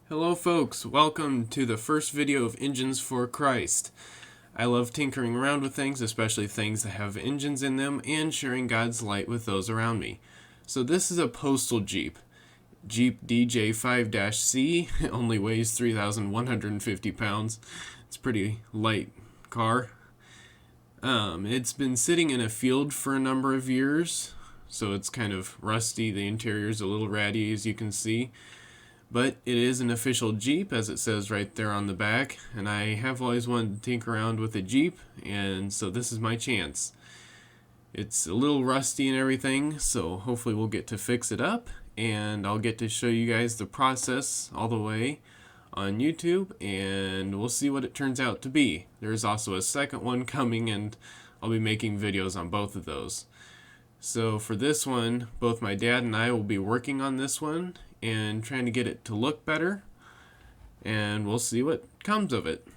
Hello folks, welcome to the first video of Engines for Christ. I love tinkering around with things, especially things that have engines in them, and sharing God's light with those around me. So this is a Postal Jeep. Jeep DJ5-C, it only weighs 3,150 pounds. It's a pretty light car. It's been sitting in a field for a number of years, so it's kind of rusty. The interior's a little ratty, as you can see. But it is an official Jeep, as it says right there on the back, and I have always wanted to tinker around with a Jeep, and so this is my chance. It's a little rusty and everything, so hopefully we'll get to fix it up, and I'll get to show you guys the process all the way on YouTube, and we'll see what it turns out to be. There's also a second one coming, and I'll be making videos on both of those. So for this one, both my dad and I will be working on this one and trying to get it to look better, and we'll see what comes of it.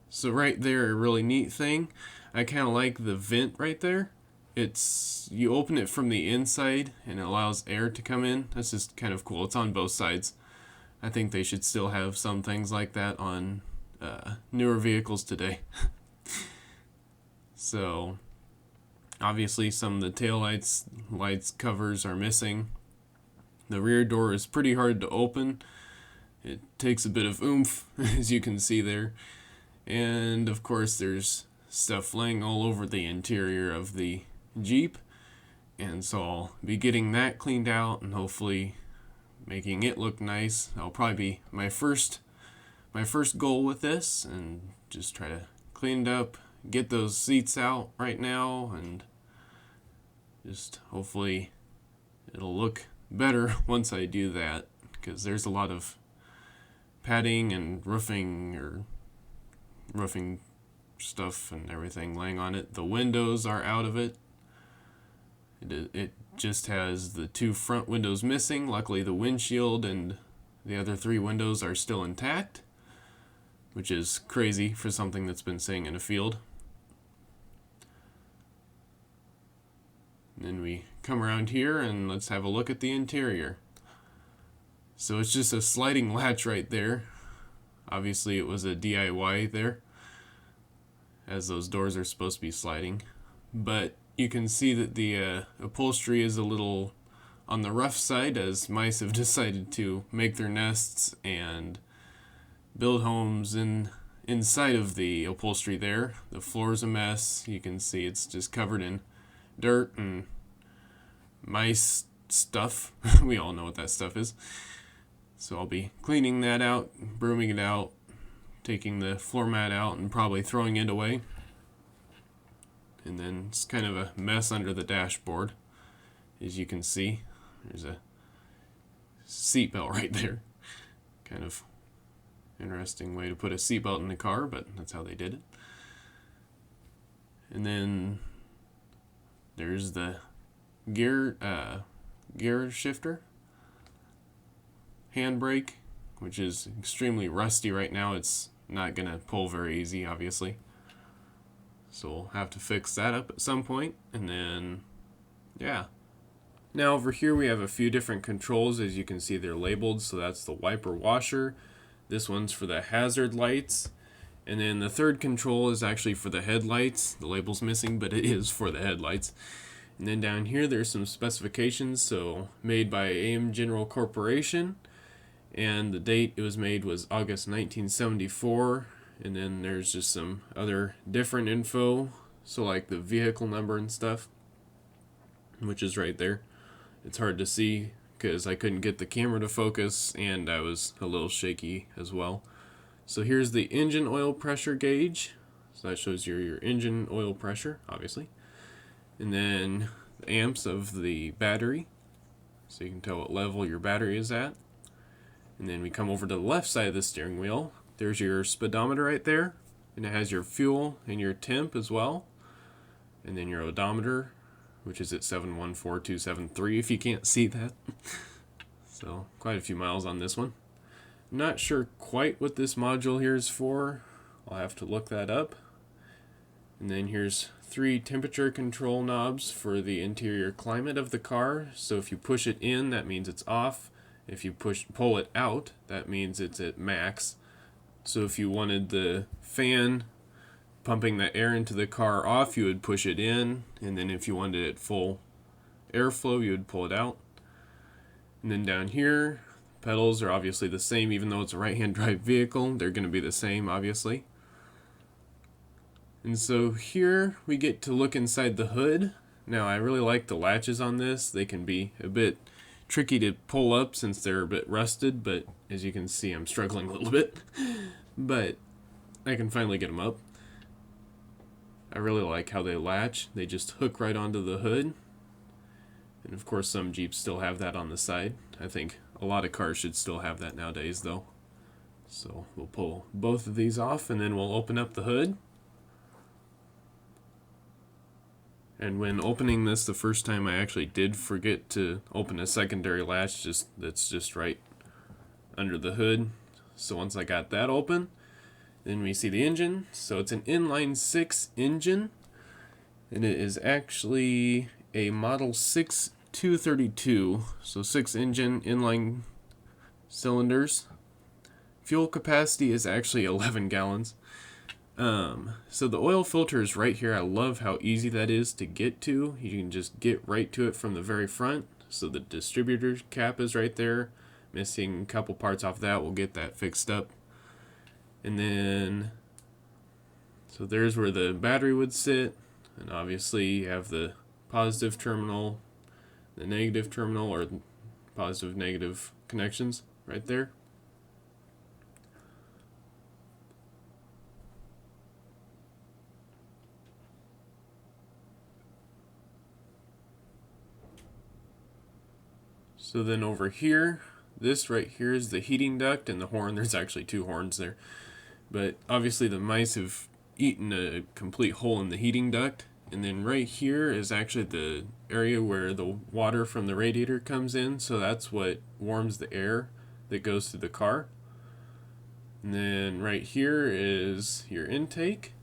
So right there, a really neat thing, I kind of like the vent right there. You open it from the inside and it allows air to come in. That's just kind of cool. It's on both sides. I think they should still have some things like that on newer vehicles today. So obviously some of the tail lights covers are missing. The rear door is pretty hard to open. It takes a bit of oomph, as you can see there. And of course there's stuff laying all over the interior of the Jeep. And so I'll be getting that cleaned out and hopefully making it look nice. That'll probably be my first goal with this, and just try to clean it up, get those seats out right now, and just hopefully it'll look better once I do that, because there's a lot of padding and roofing stuff and everything laying on it. The windows are out of it. It just has the two front windows missing. Luckily the windshield and the other three windows are still intact, which is crazy for something that's been sitting in a field. And then we come around here and let's have a look at the interior. So it's just a sliding latch right there. Obviously it was a DIY there, as those doors are supposed to be sliding. But you can see that the upholstery is a little on the rough side, as mice have decided to make their nests and build homes inside of the upholstery there. The floor's a mess. You can see it's just covered in dirt and mice stuff. We all know what that stuff is. So I'll be cleaning that out, brooming it out, taking the floor mat out and probably throwing it away. And then it's kind of a mess under the dashboard. As you can see, there's a seatbelt right there. Kind of interesting way to put a seatbelt in the car, but that's how they did it. And then there's the gear shifter, handbrake, which is extremely rusty right now. It's not gonna pull very easy, obviously, so we'll have to fix that up at some point. And then yeah, now over here we have a few different controls. As you can see, they're labeled. So that's the wiper washer, this one's for the hazard lights, and then the third control is actually for the headlights. The label's missing, but it is for the headlights. And then down here there's some specifications. So made by AM General Corporation, and the date it was made was August 1974. And then there's just some other different info, so like the vehicle number and stuff, which is right there. It's hard to see because I couldn't get the camera to focus, and I was a little shaky as well. So here's the engine oil pressure gauge. So that shows your engine oil pressure, obviously. And then the amps of the battery, so you can tell what level your battery is at. And then we come over to the left side of the steering wheel. There's your speedometer right there, and it has your fuel and your temp as well. And then your odometer, which is at 714273 if you can't see that. So quite a few miles on this one. Not sure quite what this module here is for. I'll have to look that up. And then here's 3 temperature control knobs for the interior climate of the car. So if you push it in, that means it's off. If you pull it out, that means it's at max. So if you wanted the fan pumping that air into the car off, you would push it in, and then if you wanted it full airflow, you would pull it out. And then down here, pedals are obviously the same, even though it's a right-hand drive vehicle, they're going to be the same, obviously. And so here we get to look inside the hood. Now I really like the latches on this. They can be a bit tricky to pull up since they're a bit rusted, but as you can see, I'm struggling a little bit. But I can finally get them up. I really like how they latch. They just hook right onto the hood. And of course some Jeeps still have that on the side. I think a lot of cars should still have that nowadays though. So we'll pull both of these off and then we'll open up the hood. And when opening this the first time, I actually did forget to open a secondary latch that's just right under the hood. So once I got that open, then we see the engine. So it's an inline 6 engine, and it is actually a Model 6 232. So 6 engine, inline cylinders. Fuel capacity is actually 11 gallons. So the oil filter is right here. I love how easy that is to get to. You can just get right to it from the very front. So the distributor cap is right there. Missing a couple parts off that. We'll get that fixed up. And then, so there's where the battery would sit. And obviously you have the positive terminal, the negative terminal, or positive negative connections right there. So then over here, this right here is the heating duct and the horn. There's actually 2 horns there. But obviously the mice have eaten a complete hole in the heating duct. And then right here is actually the area where the water from the radiator comes in. So that's what warms the air that goes through the car. And then right here is your intake.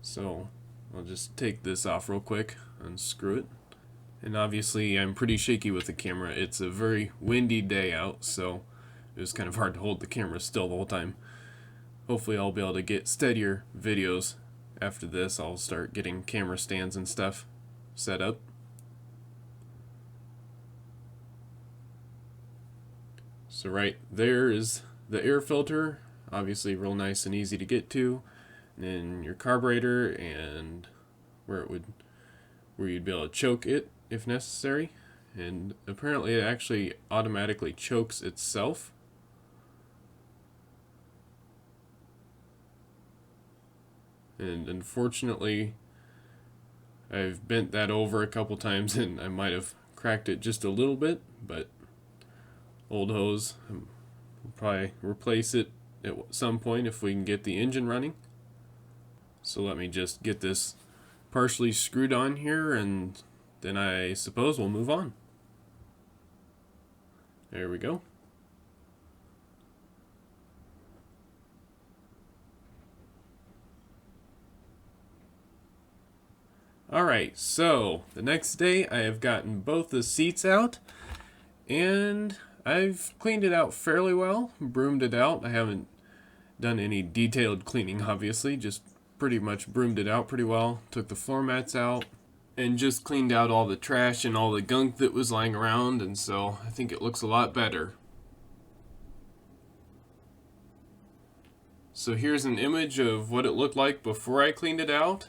So I'll just take this off real quick, unscrew it. And obviously I'm pretty shaky with the camera. It's a very windy day out, so it was kind of hard to hold the camera still the whole time. Hopefully I'll be able to get steadier videos after this. I'll start getting camera stands and stuff set up. So right there is the air filter, obviously real nice and easy to get to. And then your carburetor and where you'd be able to choke it if necessary, and apparently it actually automatically chokes itself. And unfortunately I've bent that over a couple times and I might have cracked it just a little bit, but old hose. We'll probably replace it at some point if we can get the engine running. So let me just get this partially screwed on here and then I suppose we'll move on. There we go. Alright, so the next day I have gotten both the seats out and I've cleaned it out fairly well, broomed it out. I haven't done any detailed cleaning obviously, just pretty much broomed it out pretty well. Took the floor mats out and just cleaned out all the trash and all the gunk that was lying around, and so I think it looks a lot better. So here's an image of what it looked like before I cleaned it out.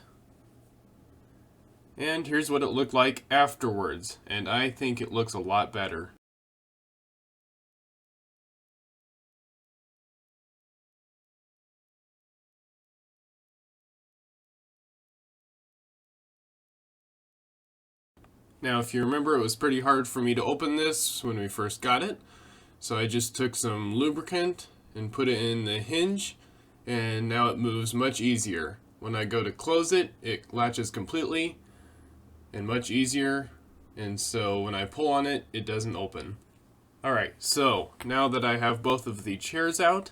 And here's what it looked like afterwards, and I think it looks a lot better. Now, if you remember, it was pretty hard for me to open this when we first got it. So I just took some lubricant and put it in the hinge, and now it moves much easier. When I go to close it, it latches completely and much easier. And so when I pull on it, it doesn't open. Alright, so now that I have both of the chairs out,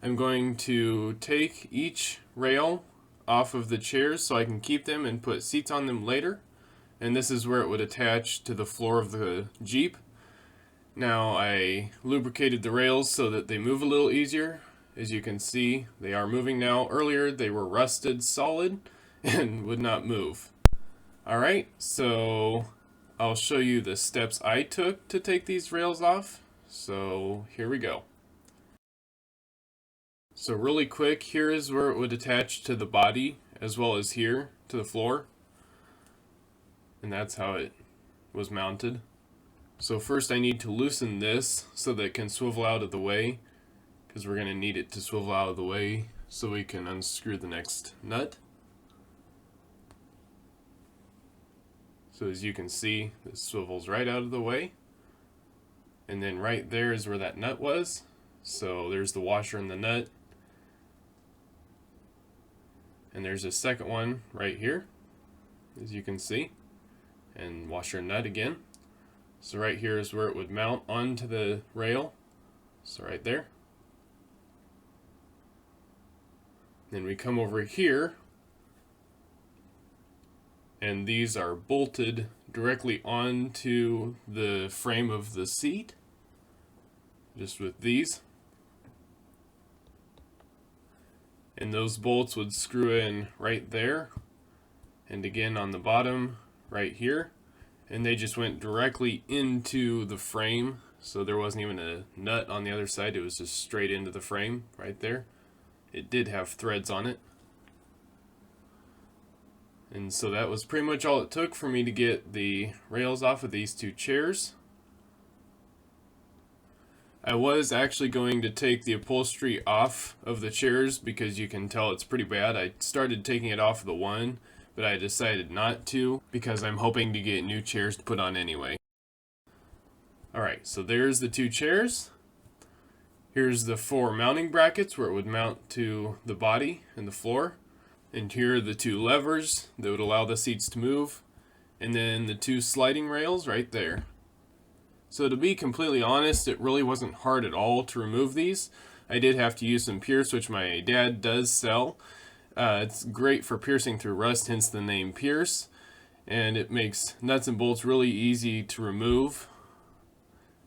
I'm going to take each rail off of the chairs so I can keep them and put seats on them later. And this is where it would attach to the floor of the Jeep. Now I lubricated the rails so that they move a little easier. As you can see, they are moving now. Earlier they were rusted solid and would not move. Alright, so I'll show you the steps I took to take these rails off. So here we go. So really quick, here is where it would attach to the body as well as here to the floor. And that's how it was mounted. So first I need to loosen this so that it can swivel out of the way, because we're going to need it to swivel out of the way so we can unscrew the next nut. So as you can see, this swivels right out of the way. And then right there is where that nut was. So there's the washer and the nut. And there's a second one right here, as you can see. And washer and nut again. So right here is where it would mount onto the rail. So right there. Then we come over here, and these are bolted directly onto the frame of the seat, just with these. And those bolts would screw in right there, and again on the bottom right here, and they just went directly into the frame, so there wasn't even a nut on the other side, it was just straight into the frame right there. It did have threads on it. And so that was pretty much all it took for me to get the rails off of these two chairs. I was actually going to take the upholstery off of the chairs because you can tell it's pretty bad. I started taking it off of the one, but I decided not to because I'm hoping to get new chairs to put on anyway. Alright, so there's the two chairs. Here's the 4 mounting brackets where it would mount to the body and the floor. And here are the 2 levers that would allow the seats to move. And then the 2 sliding rails right there. So to be completely honest, it really wasn't hard at all to remove these. I did have to use some Pierce, which my dad does sell. It's great for piercing through rust, hence the name Pierce. And it makes nuts and bolts really easy to remove.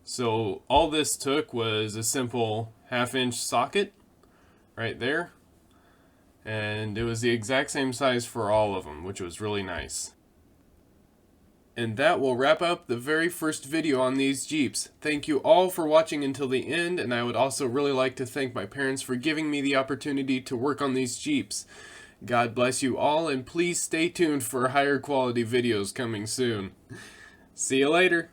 So all this took was a simple 1/2-inch socket right there, and it was the exact same size for all of them, which was really nice. And that will wrap up the very first video on these Jeeps. Thank you all for watching until the end, and I would also really like to thank my parents for giving me the opportunity to work on these Jeeps. God bless you all, and please stay tuned for higher quality videos coming soon. See you later.